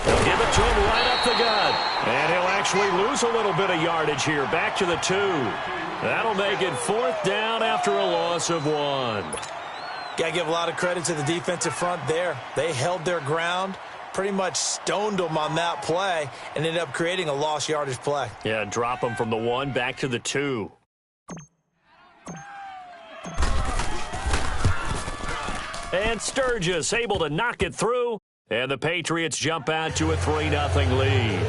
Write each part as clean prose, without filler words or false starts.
They'll give it to him right up the gut. And he'll actually lose a little bit of yardage here. Back to the 2. That'll make it 4th down after a loss of 1. Got to give a lot of credit to the defensive front there. They held their ground, pretty much stoned them on that play, and ended up creating a lost yardage play. Yeah, drop them from the 1 back to the 2. And Sturgis able to knock it through, and the Patriots jump out to a 3-0 lead.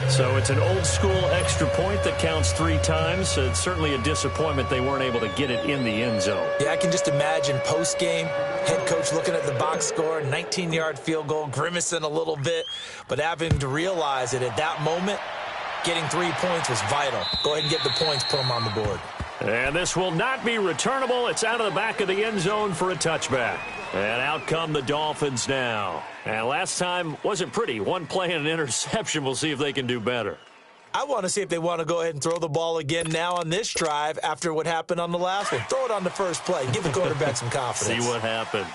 So it's an old-school extra point that counts 3 times. It's certainly a disappointment they weren't able to get it in the end zone. Yeah, I can just imagine post-game, head coach looking at the box score, 19-yard field goal, grimacing a little bit, but having to realize that at that moment, getting 3 points was vital. Go ahead and get the points, put them on the board. And this will not be returnable. It's out of the back of the end zone for a touchback. And out come the Dolphins now. And last time wasn't pretty. 1 play and an interception. We'll see if they can do better. I want to see if they want to go ahead and throw the ball again now on this drive after what happened on the last one. Throw it on the first play. Give the quarterback some confidence. See what happens.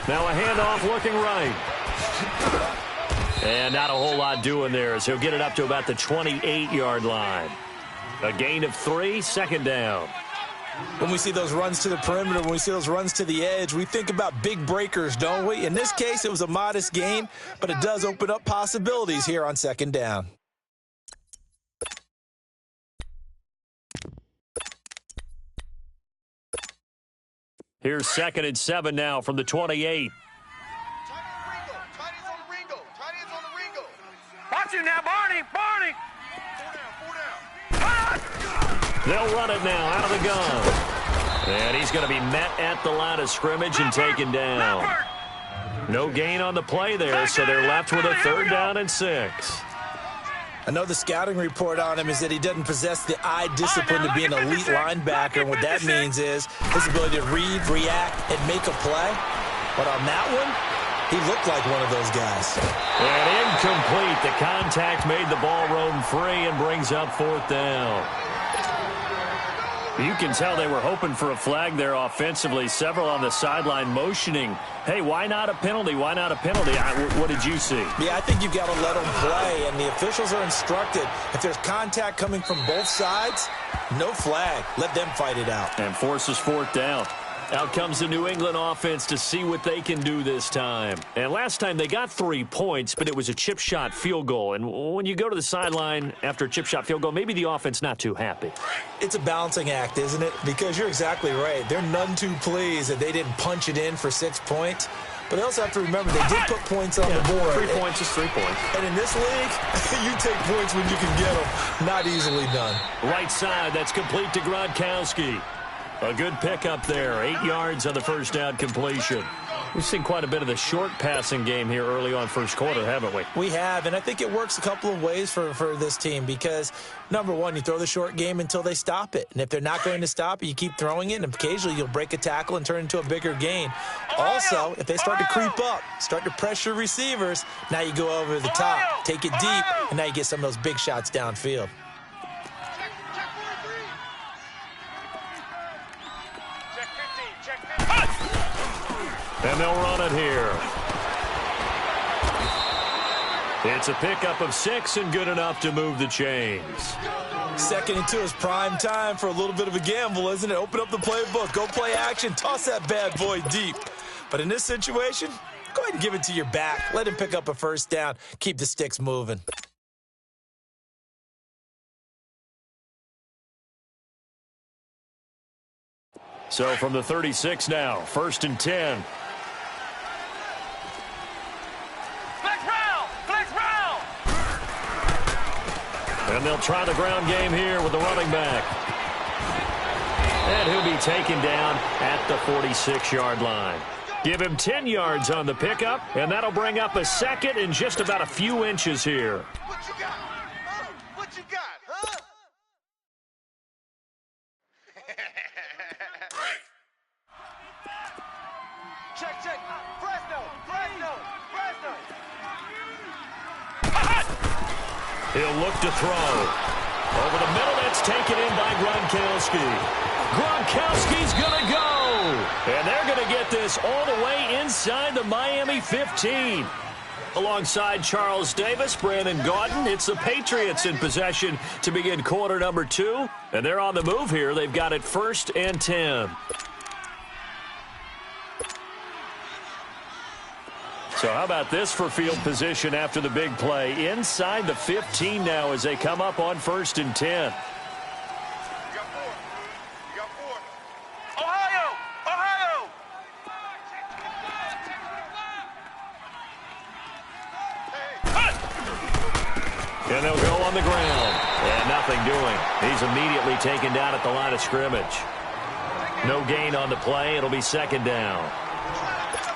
Now a handoff looking right. And not a whole lot doing there as he'll get it up to about the 28-yard line. A gain of 3, 2nd down. When we see those runs to the perimeter, when we see those runs to the edge, we think about big breakers, don't we? In this case, it was a modest gain, but it does open up possibilities here on 2nd down. Here's 2nd and 7 now from the 28. Watch you now, Barney! Barney! They'll run it now out of the gun. And he's going to be met at the line of scrimmage and taken down. No gain on the play there, so they're left with a 3rd down and 6. I know the scouting report on him is that he doesn't possess the eye discipline to be an elite linebacker, and what that means is his ability to read, react, and make a play. But on that one, he looked like one of those guys. And incomplete. The contact made the ball roam free and brings up 4th down. You can tell they were hoping for a flag there offensively. Several on the sideline motioning, hey, why not a penalty? Why not a penalty? What did you see? Yeah, I think you've got to let them play, and the officials are instructed. If there's contact coming from both sides, no flag. Let them fight it out. And forces 4th down. Out comes the New England offense to see what they can do this time. And last time they got 3 points, but it was a chip shot field goal. And when you go to the sideline after a chip shot field goal, maybe the offense not too happy. It's a balancing act, isn't it? Because you're exactly right. They're none too pleased that they didn't punch it in for 6 points. But they also have to remember they did put points on the board. 3 points is 3 points. And in this league, you take points when you can get them. Not easily done. Right side, that's complete to Gronkowski. A good pickup there. 8 yards on the 1st down completion. We've seen quite a bit of the short passing game here early on 1st quarter, haven't we? We have, and I think it works a couple of ways for this team because, number one, you throw the short game until they stop it. And if they're not going to stop it, you keep throwing it, and occasionally you'll break a tackle and turn it into a bigger gain. Also, if they start to creep up, start to pressure receivers, now you go over the top, take it deep, and now you get some of those big shots downfield. And they'll run it here. It's a pickup of 6 and good enough to move the chains. 2nd and 2 is prime time for a little bit of a gamble, isn't it? Open up the playbook, go play action, toss that bad boy deep. But in this situation, go ahead and give it to your back. Let him pick up a 1st down. Keep the sticks moving. So from the 36 now, 1st and 10. And they'll try the ground game here with the running back. And he'll be taken down at the 46-yard line. Give him 10 yards on the pickup, and that'll bring up a 2nd and just about a few inches here. What you got? Huh? What you got, huh? Check. Fresno. He'll look to throw. Over the middle, that's taken in by Gronkowski. Gronkowski's going to go. And they're going to get this all the way inside the Miami 15. Alongside Charles Davis, Brandon Gaudin, it's the Patriots in possession to begin quarter number 2. And they're on the move here. They've got it 1st and 10. So how about this for field position after the big play? Inside the 15 now as they come up on 1st and 10. And they'll go on the ground. And nothing doing. He's immediately taken down at the line of scrimmage. No gain on the play. It'll be 2nd down.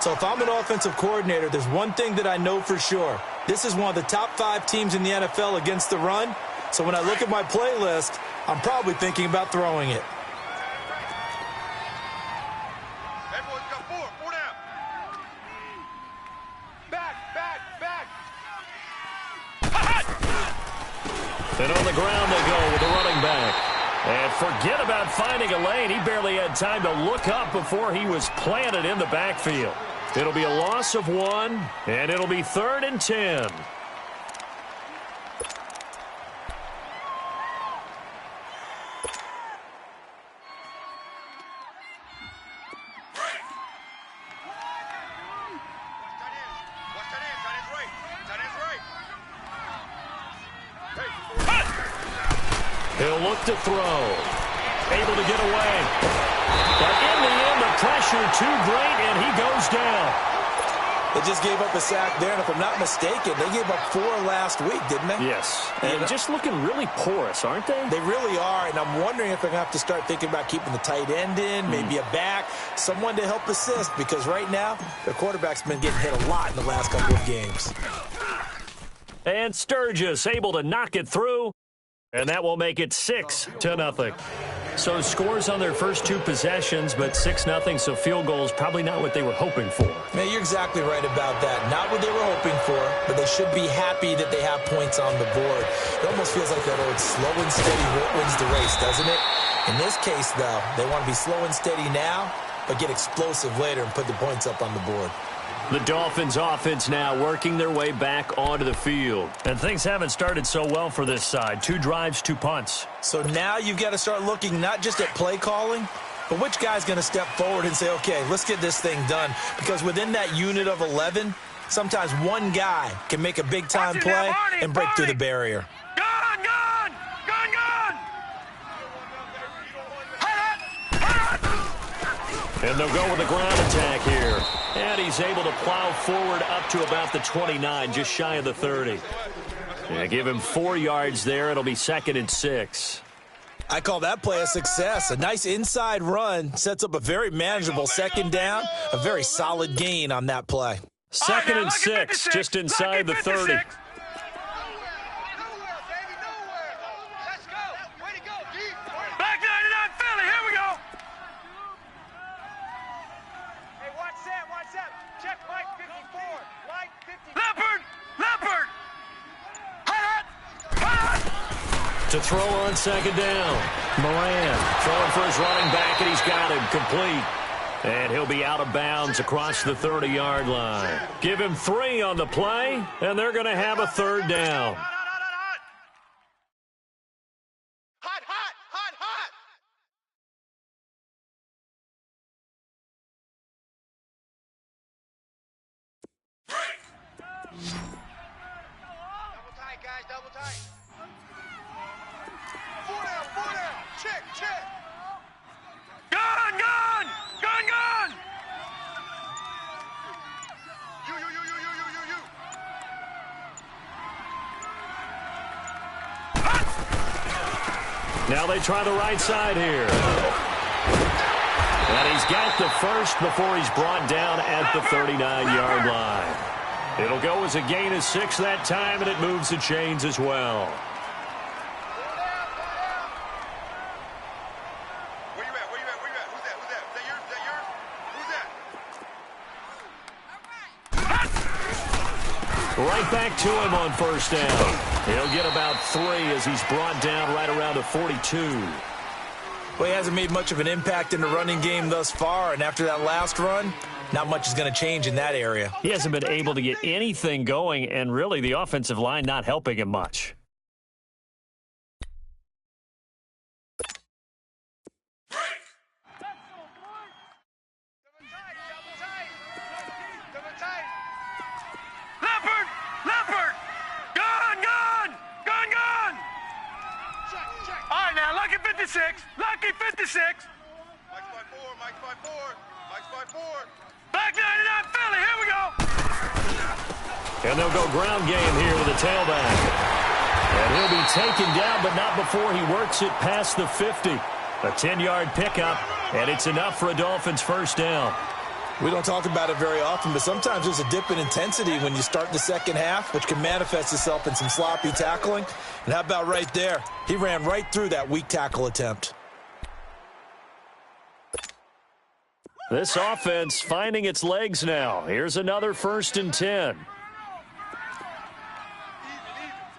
So if I'm an offensive coordinator, there's one thing that I know for sure. This is one of the top 5 teams in the NFL against the run. So when I look at my playlist, I'm probably thinking about throwing it. Everyone's got 4. 4 down. Back. And on the ground they go with the running back. And forget about finding a lane. He barely had time to look up before he was planted in the backfield. It'll be a loss of 1, and it'll be 3rd and 10. He'll look to throw. Able to get away. But in the end, the pressure too great, and he goes down. They just gave up a sack there, and if I'm not mistaken, they gave up 4 last week, didn't they? Yes. And just looking really porous, aren't they? They really are, and I'm wondering if they're going to have to start thinking about keeping the tight end in, maybe a back, someone to help assist, because right now, their quarterback's been getting hit a lot in the last couple of games. And Sturgis able to knock it through. And that will make it 6-0. So scores on their first 2 possessions, but 6-0, so field goals probably not what they were hoping for. Man, you're exactly right about that. Not what they were hoping for, but they should be happy that they have points on the board. It almost feels like that old slow and steady wins the race, doesn't it? In this case, though, they want to be slow and steady now, but get explosive later and put the points up on the board. The Dolphins offense now working their way back onto the field. And things haven't started so well for this side. 2 drives, 2 punts. So now you've got to start looking not just at play calling, but which guy's going to step forward and say, okay, let's get this thing done. Because within that unit of 11, sometimes one guy can make a big-time play and break through the barrier. And they'll go with the ground attack here. And he's able to plow forward up to about the 29, just shy of the 30. Yeah, give him 4 yards there. It'll be 2nd and 6. I call that play a success. A nice inside run sets up a very manageable 2nd down. A very solid gain on that play. 2nd and 6, just inside the 30. To throw on 2nd down. Moran throwing for his running back, and he's got him complete. And he'll be out of bounds across the 30-yard line. Give him 3 on the play, and they're going to have a 3rd down. Double tight, guys, double tight. 4 down, 4 down. Check. Gun! You. Now they try the right side here. And he's got the first before he's brought down at the 39-yard line. It'll go as a gain of 6 that time, and it moves the chains as well. Where you at? Who's that? Is that yours? Who's that? Right back to him on 1st down. He'll get about 3 as he's brought down right around the 42. Well, he hasn't made much of an impact in the running game thus far, and after that last run, not much is going to change in that area. He hasn't been able to get anything going, and really the offensive line not helping him much. Lucky 56. Mike's by four. Mike's by four. Mike's by four. Back 99 Philly. Here we go. And they'll go ground game here with a tailback. And he'll be taken down, but not before he works it past the 50. A 10-yard pickup, and it's enough for a Dolphins first down. We don't talk about it very often, but sometimes there's a dip in intensity when you start the second half, which can manifest itself in some sloppy tackling. And how about right there? He ran right through that weak tackle attempt. This offense finding its legs now. Here's another 1st and 10. Even.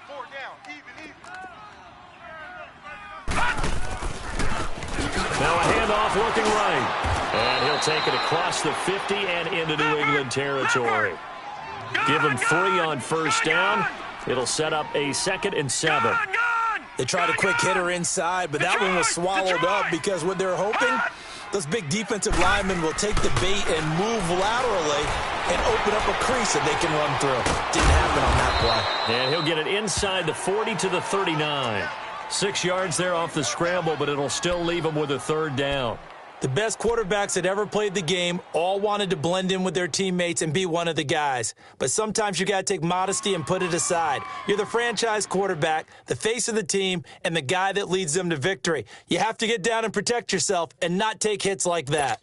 4 down. Even. Now a handoff looking right. And he'll take it across the 50 and into New England territory. Give him 3 on first down. It'll set up a 2nd and 7. They tried a quick hitter inside, but that one was swallowed up because what they're hoping, those big defensive linemen will take the bait and move laterally and open up a crease that they can run through. Didn't happen on that play. And he'll get it inside the 40 to the 39. 6 yards there off the scramble, but it'll still leave him with a 3rd down. The best quarterbacks that ever played the game all wanted to blend in with their teammates and be one of the guys. But sometimes you got to take modesty and put it aside. You're the franchise quarterback, the face of the team, and the guy that leads them to victory. You have to get down and protect yourself and not take hits like that.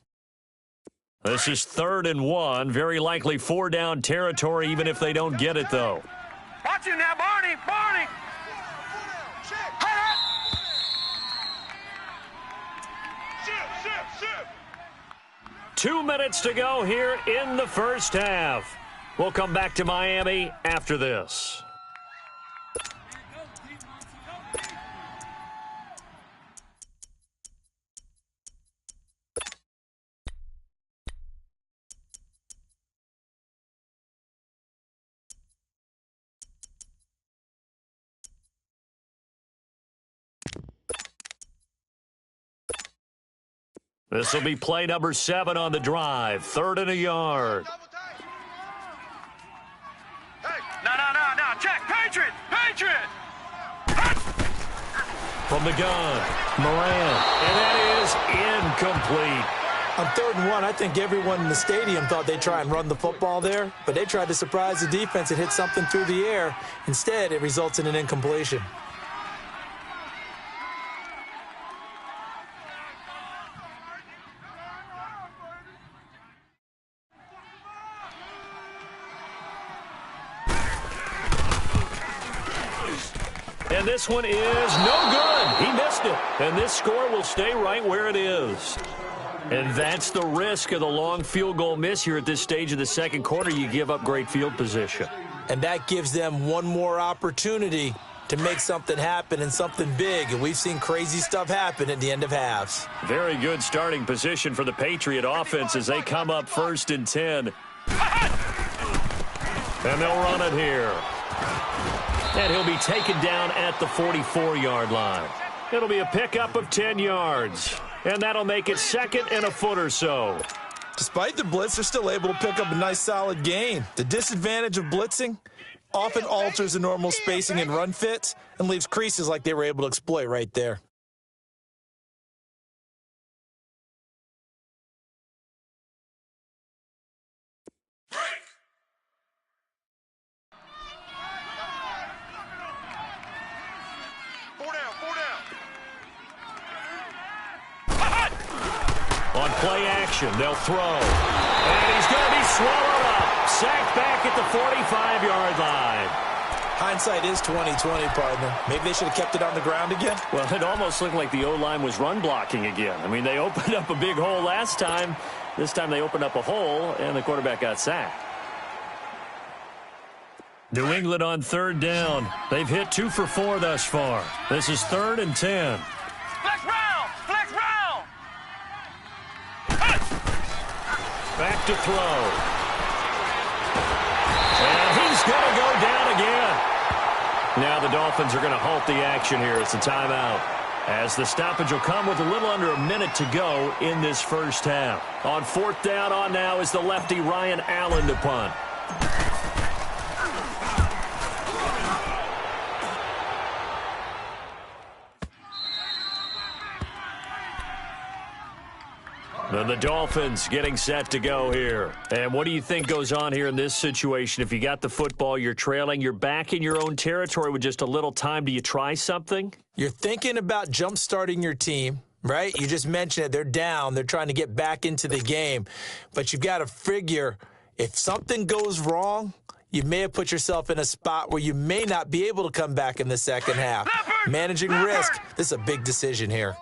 This is 3rd and 1. Very likely 4 down territory, even if they don't get it, though. Watch it now, Barney. 2 minutes to go here in the first half. We'll come back to Miami after this. This will be play number 7 on the drive. 3rd and a yard. No. Check. Patriot. From the gun, Moran. And that is incomplete. On 3rd and 1, I think everyone in the stadium thought they'd try and run the football there, but they tried to surprise the defense and hit something through the air. Instead, it results in an incompletion. And this one is no good. He missed it. And this score will stay right where it is. And that's the risk of the long field goal miss here at this stage of the second quarter. You give up great field position. And that gives them one more opportunity to make something happen and something big. And we've seen crazy stuff happen at the end of halves. Very good starting position for the Patriot offense as they come up 1st and 10. And they'll run it here. And he'll be taken down at the 44-yard line. It'll be a pickup of 10 yards. And that'll make it 2nd and a foot or so. Despite the blitz, they're still able to pick up a nice, solid gain. The disadvantage of blitzing often alters the normal spacing and run fits and leaves creases like they were able to exploit right there. On play action, they'll throw. And he's going to be swallowed up. Sacked back at the 45-yard line. Hindsight is 20/20, partner. Maybe they should have kept it on the ground again. Well, it almost looked like the O-line was run blocking again. I mean, they opened up a big hole last time. This time they opened up a hole, and the quarterback got sacked. New England on 3rd down. They've hit 2 for 4 thus far. This is 3rd and 10. Flex round. Back to throw. And he's going to go down again. Now the Dolphins are going to halt the action here. It's a timeout, as the stoppage will come with a little under a minute to go in this first half. On fourth down, on now is the lefty Ryan Allen to punt. And the Dolphins getting set to go here. And what do you think goes on here in this situation? If you got the football, you're trailing, you're back in your own territory with just a little time. Do you try something? You're thinking about jump-starting your team, right? You just mentioned it. They're down. They're trying to get back into the game. But you've got to figure, if something goes wrong, you may have put yourself in a spot where you may not be able to come back in the second half. Managing risk, this is a big decision here.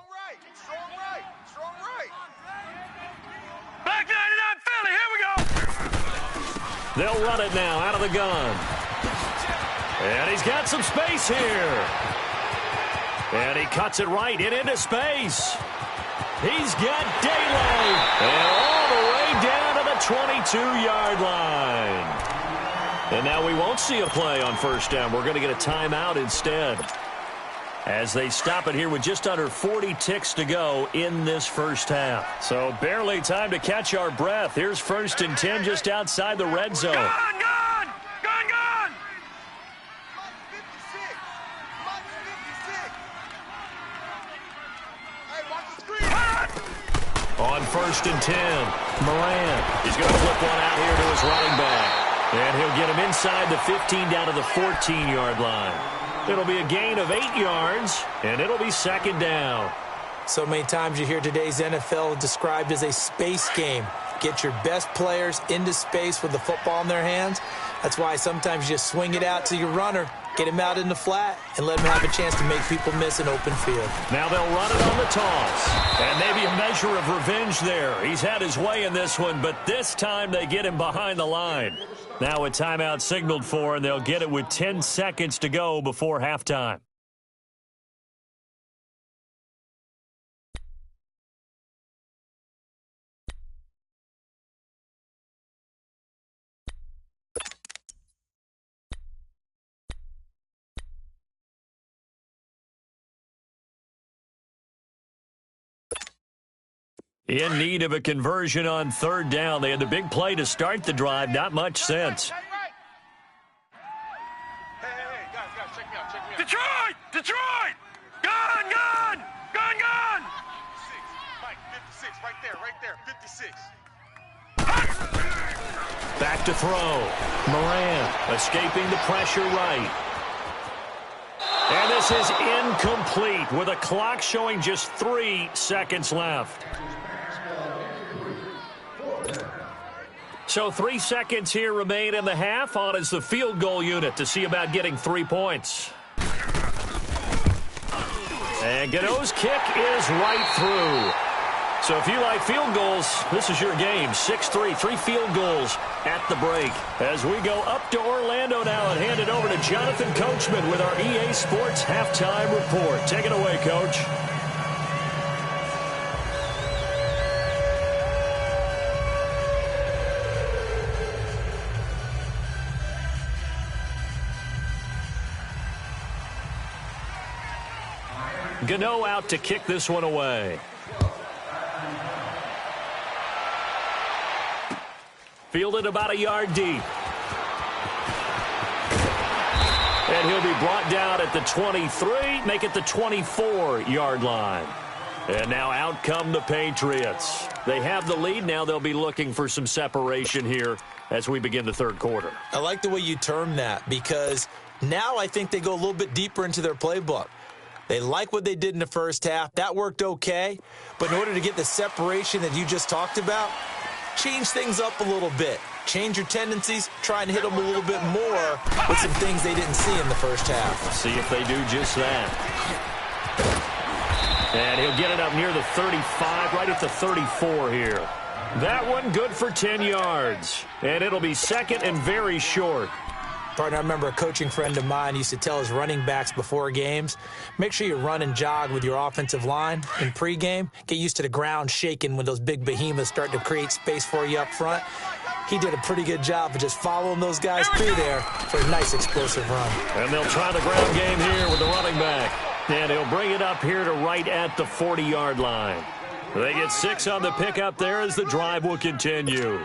They'll run it now out of the gun. And he's got some space here. And he cuts it right into space. He's got daylight. And all the way down to the 22-yard line. And now we won't see a play on first down. We're going to get a timeout instead, as they stop it here with just under 40 ticks to go in this first half. So barely time to catch our breath. Here's 1st and 10 just outside the red zone. Gone! Gone! Gone! Gone! On 1st and 10, Moran. He's going to flip one out here to his running back. And he'll get him inside the 15 down to the 14-yard line. It'll be a gain of 8 yards, and it'll be second down. So many times you hear today's NFL described as a space game. Get your best players into space with the football in their hands. That's why sometimes you just swing it out to your runner, get him out in the flat, and let him have a chance to make people miss an open field. Now they'll run it on the toss. And maybe a measure of revenge there. He's had his way in this one, but this time they get him behind the line. Now a timeout signaled for, and they'll get it with 10 seconds to go before halftime. In need of a conversion on third down. They had the big play to start the drive. Not much sense. Hey, guys, check me out. Detroit! Detroit! Gone! Gone! Gone! Gone! 56, Mike, 56, right there, 56. Back to throw. Moran escaping the pressure right. And this is incomplete with a clock showing just 3 seconds left. So 3 seconds here remain in the half. On is the field goal unit to see about getting 3 points. And Gano's kick is right through. So if you like field goals, this is your game. 6-3, 3 field goals at the break. As we go up to Orlando now and hand it over to Jonathan Coachman with our EA Sports Halftime Report. Take it away, Coach. Gano out to kick this one away. Fielded about a yard deep. And he'll be brought down at the 23, make it the 24-yard line. And now out come the Patriots. They have the lead. Now they'll be looking for some separation here as we begin the third quarter. I like the way you term that, because now I think they go a little bit deeper into their playbook. They like what they did in the first half. That worked okay. But in order to get the separation that you just talked about, change things up a little bit. Change your tendencies. Try and hit them a little bit more with some things they didn't see in the first half. See if they do just that. And he'll get it up near the 35, right at the 34 here. That one good for 10 yards. And it'll be second and very short. Partner, I remember a coaching friend of mine used to tell his running backs before games, make sure you run and jog with your offensive line in pregame. Get used to the ground shaking when those big behemoths start to create space for you up front. He did a pretty good job of just following those guys through there for a nice explosive run. And they'll try the ground game here with the running back. And he'll bring it up here to right at the 40-yard line. They get 6 on the pickup there as the drive will continue.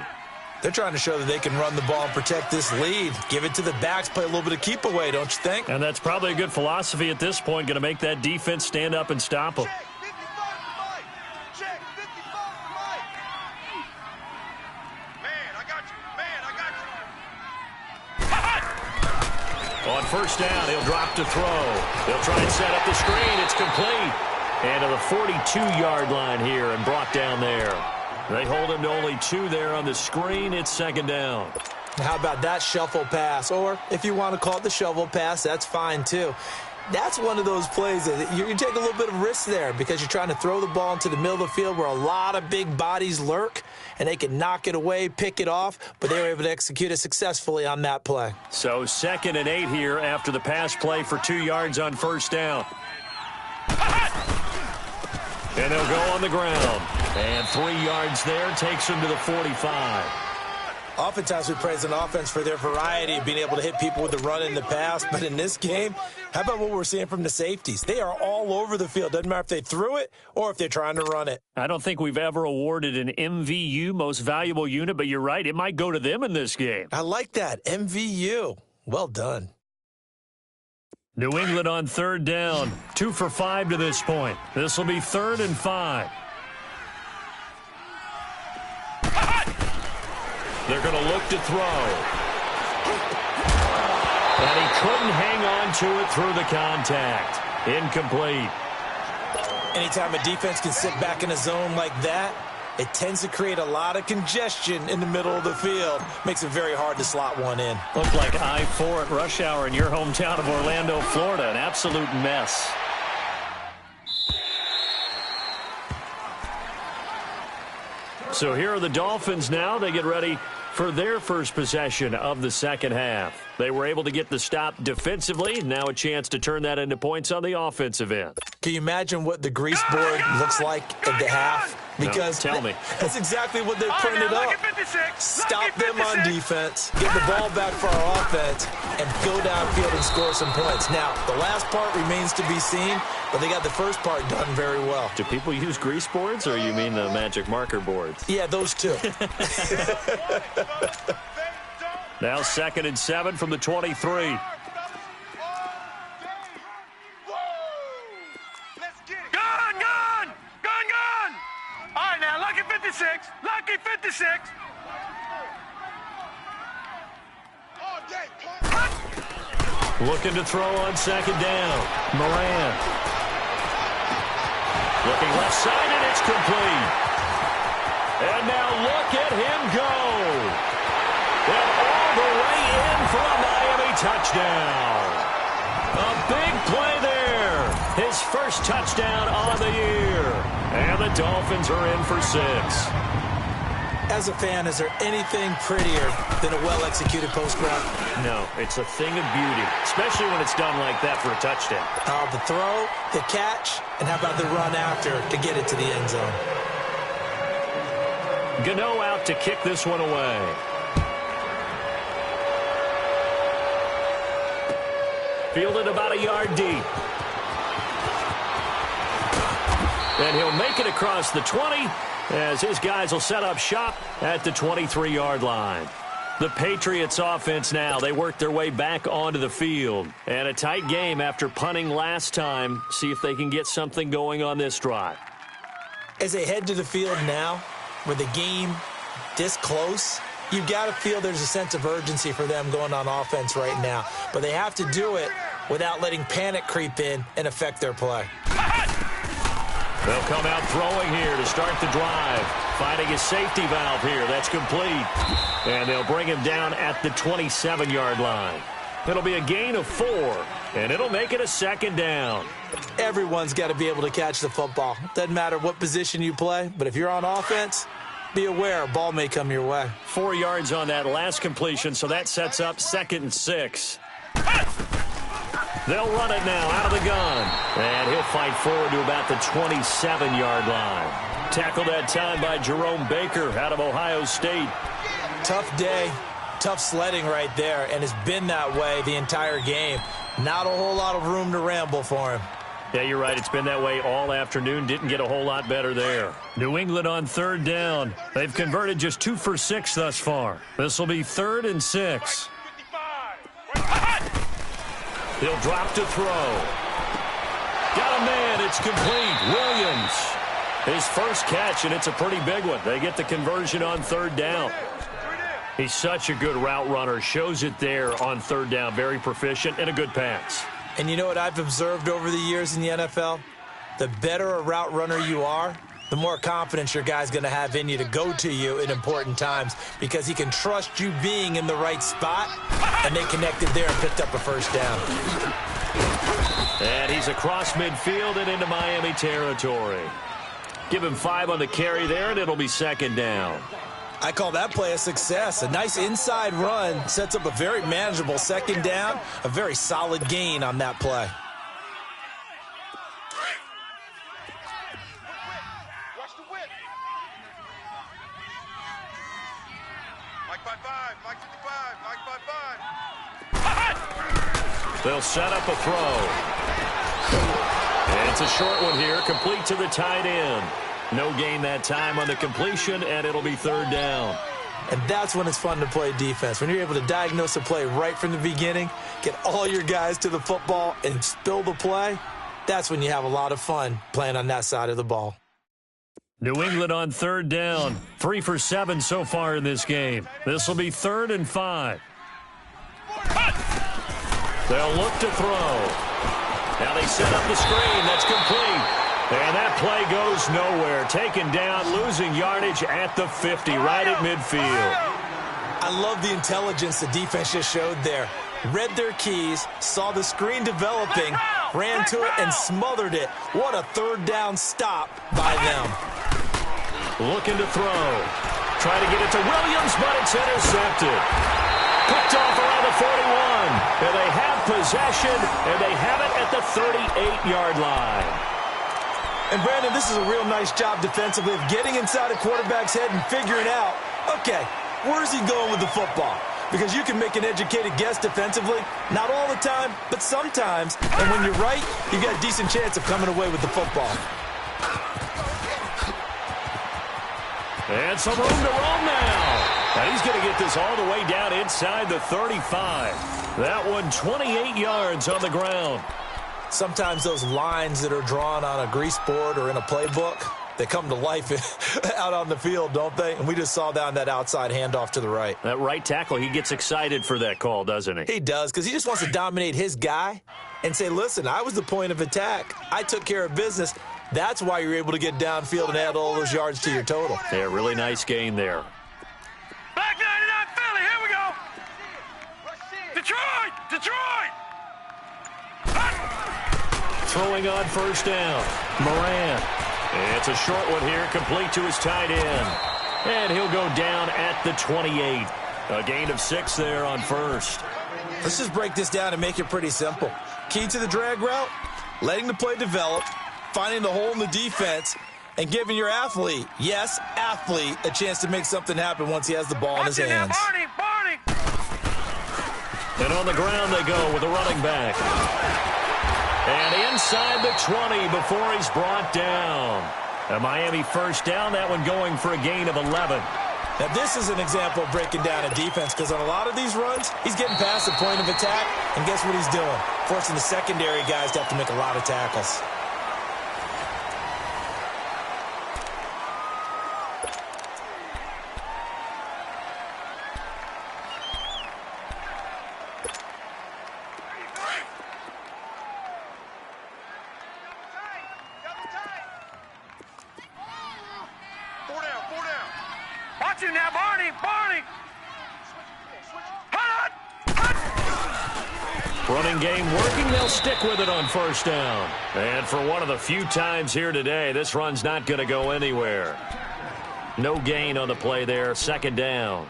They're trying to show that they can run the ball and protect this lead. Give it to the backs, play a little bit of keep away, don't you think? And that's probably a good philosophy at this point, going to make that defense stand up and stop them. Check, 55, Mike. Man, I got you. On first down, he'll drop to throw. They'll try and set up the screen. It's complete. And to the 42-yard line here and brought down there. They hold him to only 2 there on the screen. It's second down. How about that shuffle pass? Or if you want to call it the shovel pass, that's fine too. That's one of those plays that you take a little bit of risk there because you're trying to throw the ball into the middle of the field where a lot of big bodies lurk, and they can knock it away, pick it off, but they were able to execute it successfully on that play. So 2nd and 8 here after the pass play for 2 yards on first down. And they'll go on the ground. And 3 yards there takes them to the 45. Oftentimes we praise an offense for their variety of being able to hit people with the run and the pass. But in this game, how about what we're seeing from the safeties? They are all over the field. Doesn't matter if they threw it or if they're trying to run it. I don't think we've ever awarded an MVU, most valuable unit, but you're right. It might go to them in this game. I like that. MVU. Well done. New England on third down. 2 for 5 to this point. This will be 3rd and 5. They're going to look to throw. And he couldn't hang on to it through the contact. Incomplete. Anytime a defense can sit back in a zone like that, it tends to create a lot of congestion in the middle of the field. Makes it very hard to slot one in. Looked like I-4 at rush hour in your hometown of Orlando, Florida. An absolute mess. So here are the Dolphins now. They get ready for their first possession of the second half. They were able to get the stop defensively. Now a chance to turn that into points on the offensive end. Can you imagine what the grease board looks like at the half? Because no, tell me. That's exactly what they printed up. Stop them on defense, get the ball back for our offense, and go downfield and score some points. Now, the last part remains to be seen, but they got the first part done very well. Do people use grease boards, or you mean the magic marker boards? Yeah, those two. Now 2nd and 7 from the 23. Now, lucky 56. Lucky 56. Looking to throw on 2nd down. Moran. Looking left side, and it's complete. And now look at him go. And all the way in for a Miami touchdown. A big play there. His first touchdown on the year. And the Dolphins are in for 6. As a fan, is there anything prettier than a well-executed post route? No, it's a thing of beauty, especially when it's done like that for a touchdown. The throw, the catch, and how about the run after to get it to the end zone? Gano out to kick this one away. Fielded about a yard deep. And he'll make it across the 20 as his guys will set up shop at the 23-yard line. The Patriots offense now, they work their way back onto the field. And a tight game after punting last time. See if they can get something going on this drive. As they head to the field now, with the game this close, you've got to feel there's a sense of urgency for them going on offense right now. But they have to do it without letting panic creep in and affect their play. They'll come out throwing here to start the drive. Finding a safety valve here. That's complete. And they'll bring him down at the 27-yard line. It'll be a gain of 4, and it'll make it a 2nd down. Everyone's got to be able to catch the football. Doesn't matter what position you play, but if you're on offense, be aware, ball may come your way. 4 yards on that last completion, so that sets up 2nd and 6. They'll run it now out of the gun. And he'll fight forward to about the 27-yard line. Tackled that time by Jerome Baker out of Ohio State. Tough day, tough sledding right there, and it's been that way the entire game. Not a whole lot of room to ramble for him. Yeah, you're right. It's been that way all afternoon. Didn't get a whole lot better there. New England on 3rd down. They've converted just 2 for 6 thus far. This will be 3rd and 6. He'll drop to throw. Got a man. It's complete. Williams. His first catch, and it's a pretty big one. They get the conversion on 3rd down. He's such a good route runner. Shows it there on 3rd down. Very proficient and a good pass. And you know what I've observed over the years in the NFL? The better a route runner you are, the more confidence your guy's going to have in you to go to you in important times because he can trust you being in the right spot, and they connected there and picked up a first down. And he's across midfield and into Miami territory. Give him 5 on the carry there, and it'll be 2nd down. I call that play a success. A nice inside run sets up a very manageable 2nd down, a very solid gain on that play. Watch the whip. Mike 5-5, Mike 55, Mike 5-5. They'll set up a throw. And it's a short one here, complete to the tight end. No gain that time on the completion, and it'll be 3rd down. And that's when it's fun to play defense. When you're able to diagnose a play right from the beginning, get all your guys to the football, and spill the play, that's when you have a lot of fun playing on that side of the ball. New England on 3rd down. 3 for 7 so far in this game. This will be 3rd and 5. They'll look to throw. Now they set up the screen. That's complete. And that play goes nowhere. Taken down, losing yardage at the 50, right at midfield. I love the intelligence the defense just showed there. Read their keys, saw the screen developing, ran to it, and smothered it. What a 3rd down stop by them. Looking to throw. Try to get it to Williams, but it's intercepted. Picked off around the 41. And they have possession, and they have it at the 38-yard line. And, Brandon, this is a real nice job defensively of getting inside a quarterback's head and figuring out, okay, where's he going with the football? Because you can make an educated guess defensively, not all the time, but sometimes. And when you're right, you got a decent chance of coming away with the football. And some room to roam now. And he's going to get this all the way down inside the 35. That one 28 yards on the ground. Sometimes those lines that are drawn on a grease board or in a playbook, they come to life out on the field, don't they? And we just saw down that outside handoff to the right. That right tackle, he gets excited for that call, doesn't he? He does, because he just wants to dominate his guy and say, listen, I was the point of attack. I took care of business. That's why you're able to get downfield and add all those yards to your total. Yeah, really nice gain there. Black 99 Philly, here we go. Detroit! Detroit! Throwing on 1st down. Moran. It's a short one here, complete to his tight end. And he'll go down at the 28. A gain of 6 there on 1st. Let's just break this down and make it pretty simple. Key to the drag route, letting the play develop, finding the hole in the defense, and giving your athlete, yes, athlete, a chance to make something happen once he has the ball in his hands. Barney! And on the ground they go with a running back. And inside the 20 before he's brought down. A Miami 1st down, that one going for a gain of 11. Now, this is an example of breaking down a defense because on a lot of these runs, he's getting past the point of attack, and guess what he's doing? Forcing the secondary guys to have to make a lot of tackles. Watch him now, Barney! Running game working. They'll stick with it on 1st down. And for one of the few times here today, this run's not going to go anywhere. No gain on the play there. Second down.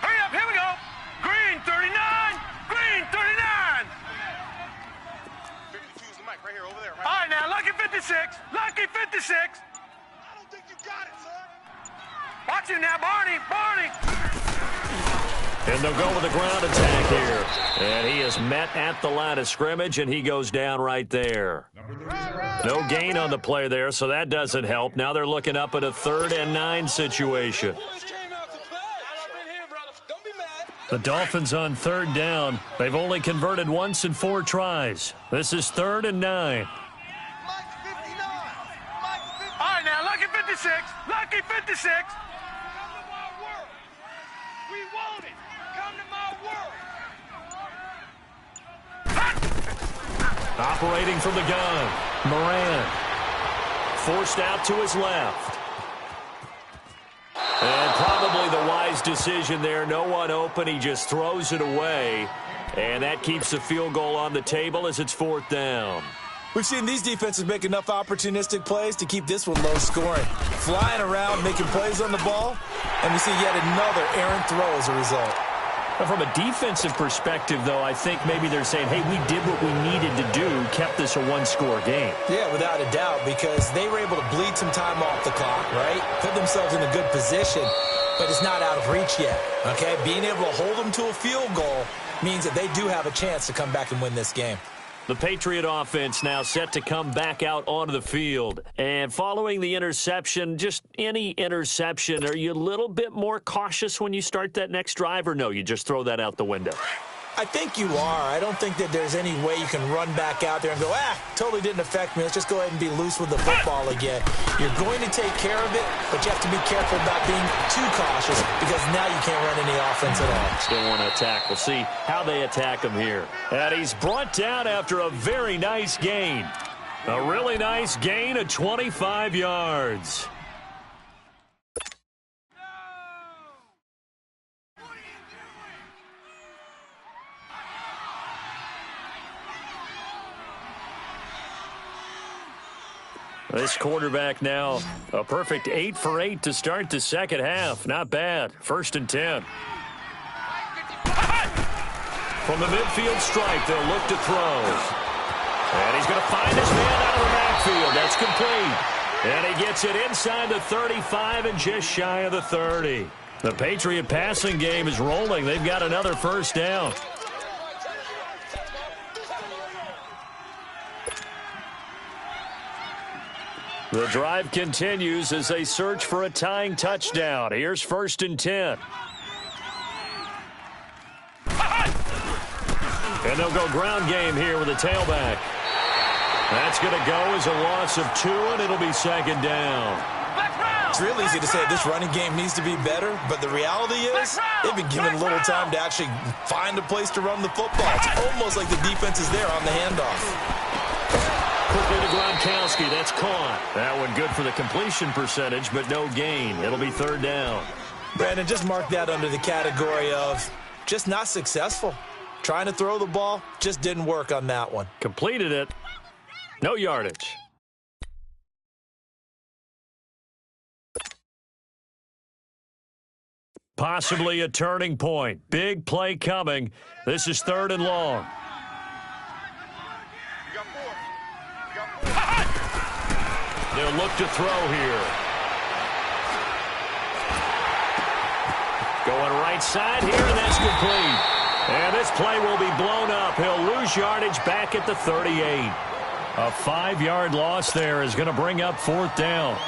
Hurry up, here we go. Green 39, green 39. 52's the mic right here, over there. All right, now, lucky 56, lucky 56. I don't think you got it, son. Watch him now, Barney, Barney. And they'll go with the ground attack here. And he is met at the line of scrimmage, and he goes down right there. No gain on the play there, so that doesn't help. Now they're looking up at a 3rd and 9 situation. The Dolphins on 3rd down. They've only converted once in 4 tries. This is 3rd and 9. All right, now, lucky 56, lucky 56. We want it. Come to my world. Operating from the gun. Moran. Forced out to his left. And probably the wise decision there. No one open. He just throws it away. And that keeps the field goal on the table as it's 4th down. We've seen these defenses make enough opportunistic plays to keep this one low scoring. Flying around, making plays on the ball, and we see yet another errant throw as a result. Now, from a defensive perspective, though, I think maybe they're saying, hey, we did what we needed to do, kept this a one-score game. Yeah, without a doubt, because they were able to bleed some time off the clock, right? Put themselves in a good position, but it's not out of reach yet, okay? Being able to hold them to a field goal means that they do have a chance to come back and win this game. The Patriot offense now set to come back out onto the field. And following the interception, just any interception, are you a little bit more cautious when you start that next drive, or no, you just throw that out the window? I think you are. I don't think that there's any way you can run back out there and go, totally didn't affect me. Let's just go ahead and be loose with the football again. You're going to take care of it, but you have to be careful about being too cautious because now you can't run any offense at all. Still want to attack. We'll see how they attack him here. And he's brought down after a very nice gain. A really nice gain of 25 yards. This quarterback now a perfect 8 for 8 to start the second half. Not bad. 1st and 10. From the midfield stripe, they'll look to throw. And he's going to find his man out of the backfield. That's complete. And he gets it inside the 35 and just shy of the 30. The Patriot passing game is rolling. They've got another 1st down. The drive continues as they search for a tying touchdown. Here's 1st and 10. And they'll go ground game here with a tailback. That's going to go as a loss of 2, and it'll be 2nd down. It's real easy to say this running game needs to be better, but the reality is they've been given little time to actually find a place to run the football. It's almost like the defense is there on the handoff. Quickly to Gronkowski. That's caught. That one good for the completion percentage, but no gain. It'll be 3rd down. Brandon, just mark that under the category of just not successful. Trying to throw the ball, just didn't work on that one. Completed it. No yardage. Possibly a turning point. Big play coming. This is 3rd and long. They'll look to throw here. Going right side here, and that's complete. And this play will be blown up. He'll lose yardage back at the 38. A 5-yard loss there is going to bring up 4th down.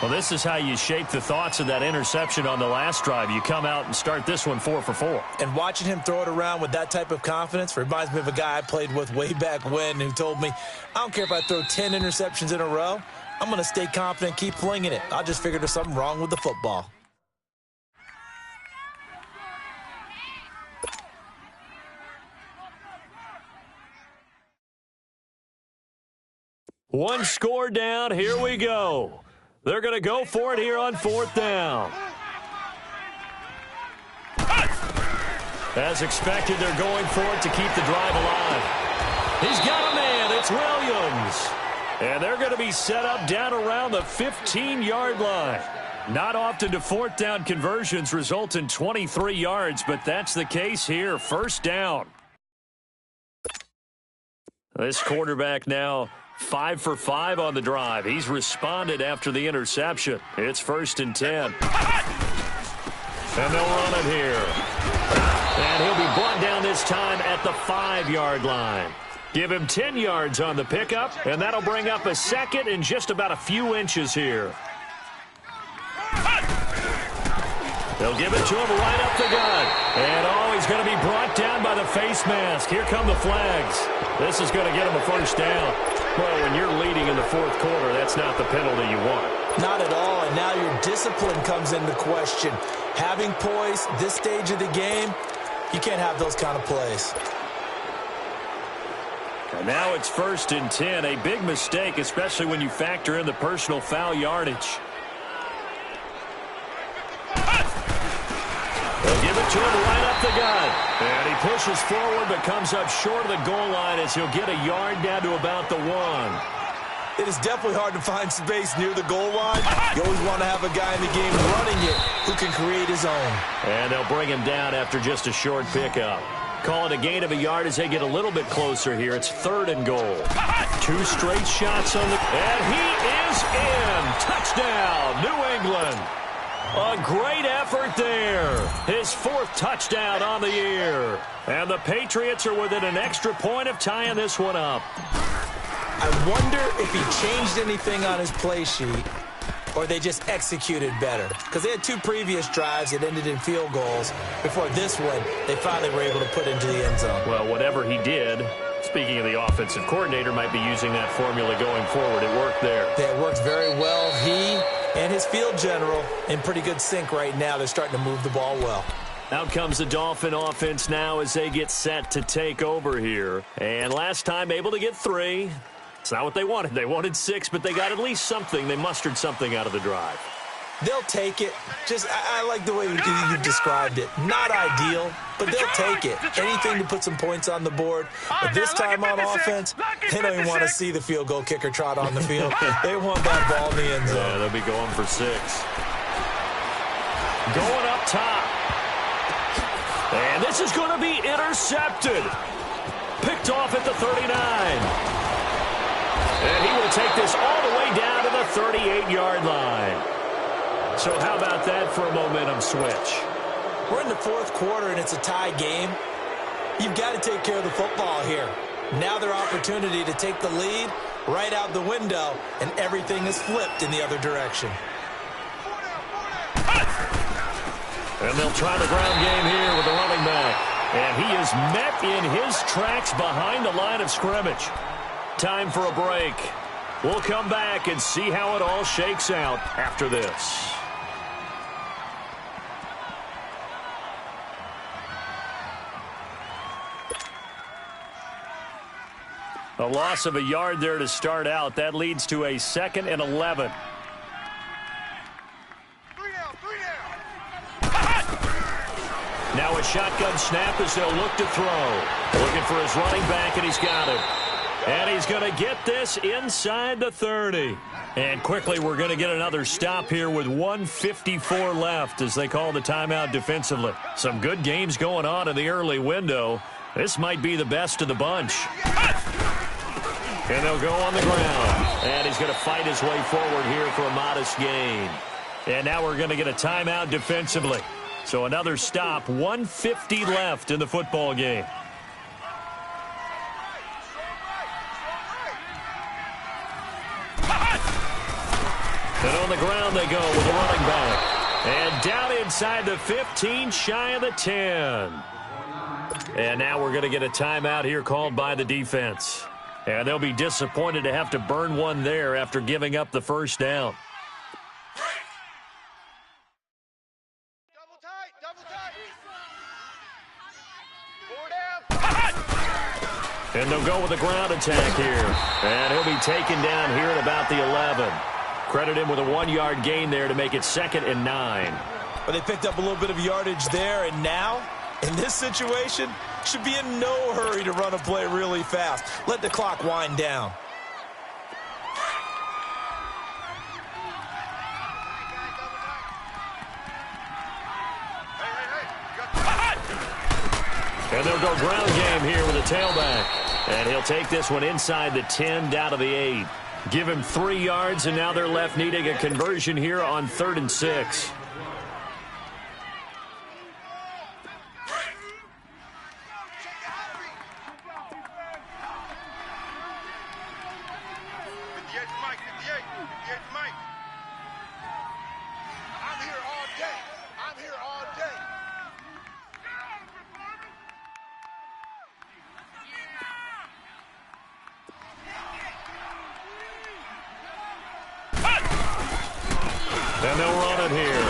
Well, this is how you shape the thoughts of that interception on the last drive. You come out and start this one 4 for 4. And watching him throw it around with that type of confidence reminds me of a guy I played with way back when who told me, I don't care if I throw 10 interceptions in a row. I'm going to stay confident, keep flinging it. I just figured there's something wrong with the football. One score down. Here we go. They're going to go for it here on 4th down. As expected, they're going for it to keep the drive alive. He's got a man. It's Williams. And they're going to be set up down around the 15-yard line. Not often do fourth down conversions result in 23 yards, but that's the case here. First down. This quarterback now 5 for 5 on the drive. He's responded after the interception. It's 1st and 10. And they'll run it here. And he'll be brought down this time at the 5-yard line. Give him 10 yards on the pickup, and that'll bring up a second and just about a few inches here. They'll give it to him right up the gut. And, he's going to be brought down by the face mask. Here come the flags. This is going to get him a first down. Well, when you're leading in the fourth quarter, that's not the penalty you want. Not at all, and now your discipline comes into question. Having poise this stage of the game, you can't have those kind of plays. And now it's 1st and 10. A big mistake, especially when you factor in the personal foul yardage. They'll give it to him right up the gut. And he pushes forward but comes up short of the goal line as he'll get a yard down to about the 1. It is definitely hard to find space near the goal line. You always want to have a guy in the game running it who can create his own. And they'll bring him down after just a short pickup. Call it a gain of a yard as they get a little bit closer here. It's 3rd and goal. 2 straight shots on the... And he is in. Touchdown, New England. A great effort there. His 4th touchdown on the year. And the Patriots are within an extra point of tying this one up. I wonder if he changed anything on his play sheet or they just executed better. Because they had 2 previous drives that ended in field goals. Before this one, they finally were able to put into the end zone. Well, whatever he did, speaking of the offensive coordinator, might be using that formula going forward. It worked there. It worked very well. He and his field general in pretty good sync right now. They're starting to move the ball well. Out comes the Dolphin offense now as they get set to take over here. And last time able to get 3. It's not what they wanted. They wanted 6, but they got at least something. They mustered something out of the drive. They'll take it. I like the way you described it. Not ideal, but they'll take it. Anything to put some points on the board. But this time on offense, they don't even want to see the field goal kicker trot on the field. They want that ball in the end zone. Yeah, they'll be going for 6. Going up top. And this is going to be intercepted. Picked off at the 39. And he will take this all the way down to the 38-yard line. So how about that for a momentum switch? We're in the 4th quarter, and it's a tie game. You've got to take care of the football here. Now their opportunity to take the lead right out the window, and everything is flipped in the other direction. And they'll try the ground game here with the running back. And he is met in his tracks behind the line of scrimmage. Time for a break. We'll come back and see how it all shakes out after this. A loss of a yard there to start out. That leads to a 2nd and 11. 3 down, 3 down. Now a shotgun snap as they'll look to throw. Looking for his running back, and he's got it. And he's going to get this inside the 30. And quickly we're going to get another stop here with 1:54 left as they call the timeout defensively. Some good games going on in the early window. This might be the best of the bunch. And they'll go on the ground. And he's going to fight his way forward here for a modest gain. And now we're going to get a timeout defensively. So another stop, 1:50 left in the football game. And on the ground they go with a running back. And down inside the 15, shy of the 10. And now we're going to get a timeout here called by the defense. And they'll be disappointed to have to burn one there after giving up the first down. Double tight, double tight. 4 down. And they'll go with a ground attack here. And he'll be taken down here at about the 11. Credit him with a 1-yard gain there to make it 2nd and 9. But they picked up a little bit of yardage there, and now In this situation, should be in no hurry to run a play really fast. Let the clock wind down. And they'll go ground game here with a tailback. And he'll take this one inside the 10, down to the 8. Give him 3 yards, and now they're left needing a conversion here on 3rd and 6. And they'll run it here.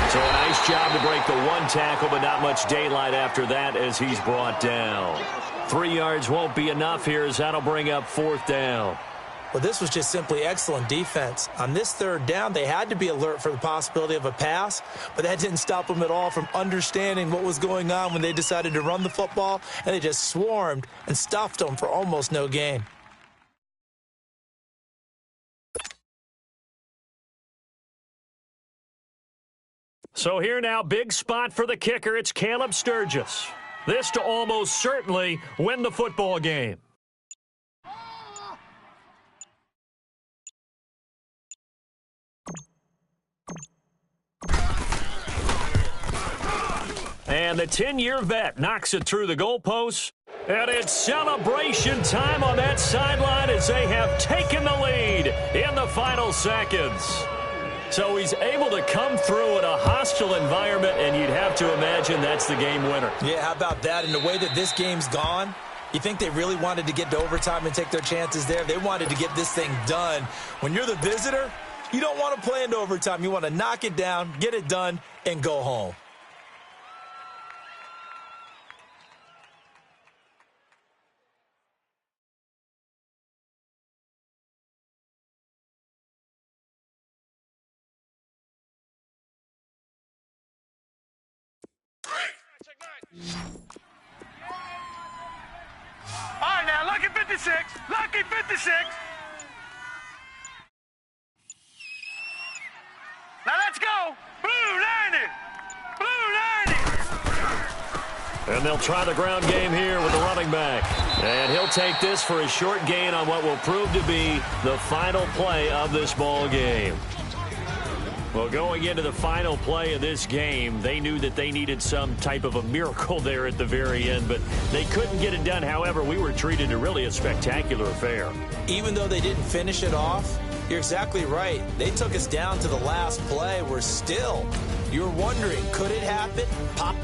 So a nice job to break the 1 tackle, but not much daylight after that as he's brought down. 3 yards won't be enough here as that'll bring up 4th down. Well, this was just simply excellent defense. On this 3rd down, they had to be alert for the possibility of a pass, but that didn't stop them at all from understanding what was going on when they decided to run the football, and they just swarmed and stuffed them for almost no gain. So here now, big spot for the kicker. It's Caleb Sturgis. This to almost certainly win the football game. And the 10-year vet knocks it through the goalposts. And it's celebration time on that sideline as they have taken the lead in the final seconds. So he's able to come through in a hostile environment, and you'd have to imagine that's the game winner. Yeah, how about that? And the way that this game's gone, you think they really wanted to get to overtime and take their chances there? They wanted to get this thing done. When you're the visitor, you don't want to play into overtime. You want to knock it down, get it done, and go home. All right, now, lucky 56. Lucky 56. Now, let's go. Blue 90. Blue 90. And they'll try the ground game here with the running back. And he'll take this for a short gain on what will prove to be the final play of this ball game. Well, going into the final play of this game, they knew that they needed some type of a miracle there at the very end, but they couldn't get it done. However, we were treated to really a spectacular affair. Even though they didn't finish it off, you're exactly right. They took us down to the last play. We're still, you're wondering, could it happen? Pop.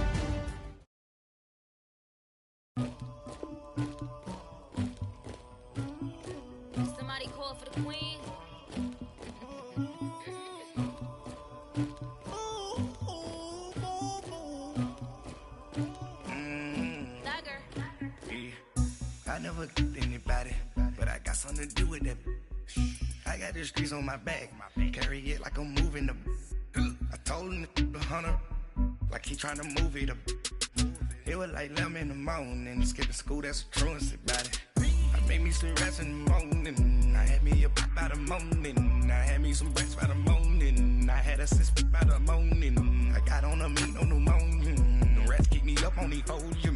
Somebody call for the queen. I never killed anybody, but I got something to do with that. I got the streets on my back, carry it like I'm moving the. I told him the hunter, like he trying to move it up. It was like 11 in the morning, skipping school, that's a truancy about it. I made me some rats in the morning, I had me a pop by the morning, I had me some breaks by the morning, I had a sis by the morning, I got on a meat on the morning, the rats keep me up on these hoes, you